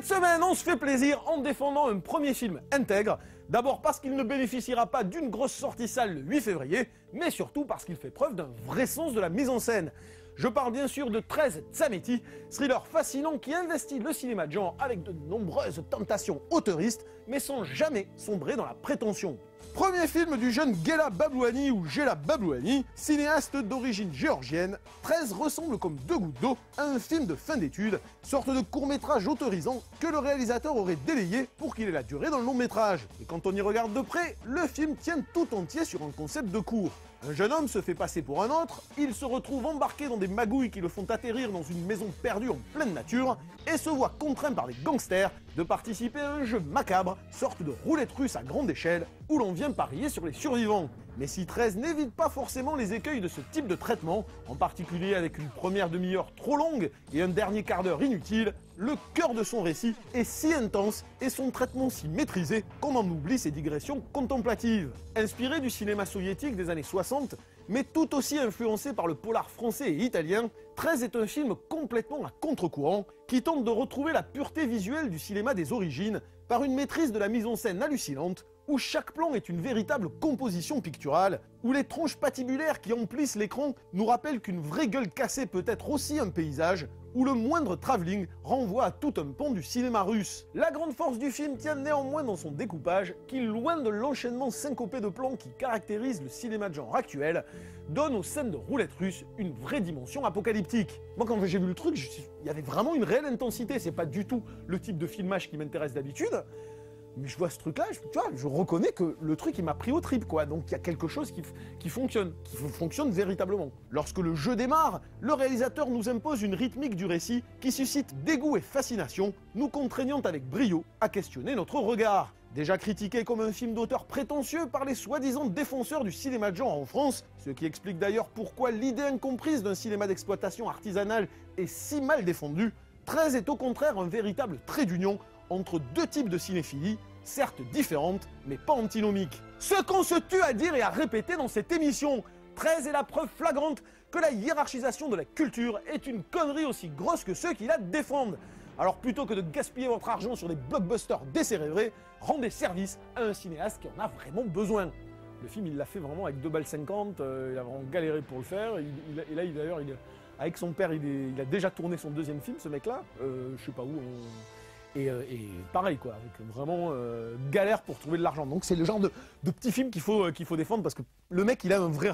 Cette semaine, on se fait plaisir en défendant un premier film intègre. D'abord parce qu'il ne bénéficiera pas d'une grosse sortie salle le 8 février, mais surtout parce qu'il fait preuve d'un vrai sens de la mise en scène. Je parle bien sûr de 13 Tsameti, thriller fascinant qui investit le cinéma de genre avec de nombreuses tentations auteuristes, mais sans jamais sombrer dans la prétention. Premier film du jeune Gela Bablouani ou Gela Bablouani, cinéaste d'origine géorgienne, 13 ressemble comme deux gouttes d'eau à un film de fin d'études, sorte de court-métrage autorisant que le réalisateur aurait délayé pour qu'il ait la durée dans le long-métrage. Et quand on y regarde de près, le film tient tout entier sur un concept de cours. Un jeune homme se fait passer pour un autre, il se retrouve embarqué dans des magouilles qui le font atterrir dans une maison perdue en pleine nature et se voit contraint par des gangsters de participer à un jeu macabre, sorte de roulette russe à grande échelle, où l'on vient parier sur les survivants. Mais si 13 n'évite pas forcément les écueils de ce type de traitement, en particulier avec une première demi-heure trop longue et un dernier quart d'heure inutile, le cœur de son récit est si intense et son traitement si maîtrisé qu'on en oublie ses digressions contemplatives. Inspiré du cinéma soviétique des années 60, mais tout aussi influencé par le polar français et italien, 13 est un film complètement à contre-courant qui tente de retrouver la pureté visuelle du cinéma des origines par une maîtrise de la mise en scène hallucinante, où chaque plan est une véritable composition picturale, où les tronches patibulaires qui emplissent l'écran nous rappellent qu'une vraie gueule cassée peut être aussi un paysage, où le moindre travelling renvoie à tout un pan du cinéma russe. La grande force du film tient néanmoins dans son découpage, qui, loin de l'enchaînement syncopé de plans qui caractérise le cinéma de genre actuel, donne aux scènes de roulette russe une vraie dimension apocalyptique. Moi quand j'ai vu le truc, il y avait vraiment une réelle intensité, c'est pas du tout le type de filmage qui m'intéresse d'habitude, mais je vois ce truc-là, je reconnais que le truc il m'a pris au trip quoi, donc il y a quelque chose qui fonctionne véritablement. Lorsque le jeu démarre, le réalisateur nous impose une rythmique du récit qui suscite dégoût et fascination, nous contraignant avec brio à questionner notre regard. Déjà critiqué comme un film d'auteur prétentieux par les soi-disant défenseurs du cinéma de genre en France, ce qui explique d'ailleurs pourquoi l'idée incomprise d'un cinéma d'exploitation artisanale est si mal défendue, 13 est au contraire un véritable trait d'union entre deux types de cinéphilie, certes différentes, mais pas antinomiques. Ce qu'on se tue à dire et à répéter dans cette émission, 13 est la preuve flagrante que la hiérarchisation de la culture est une connerie aussi grosse que ceux qui la défendent. Alors plutôt que de gaspiller votre argent sur des blockbusters décérébrés, rendez service à un cinéaste qui en a vraiment besoin. Le film, il l'a fait vraiment avec 2,50 balles, il a vraiment galéré pour le faire, et là, d'ailleurs, avec son père, il a déjà tourné son deuxième film, ce mec-là, je sais pas où, et pareil quoi, avec vraiment galère pour trouver de l'argent. Donc c'est le genre de petit film qu'il faut défendre parce que le mec il a un vrai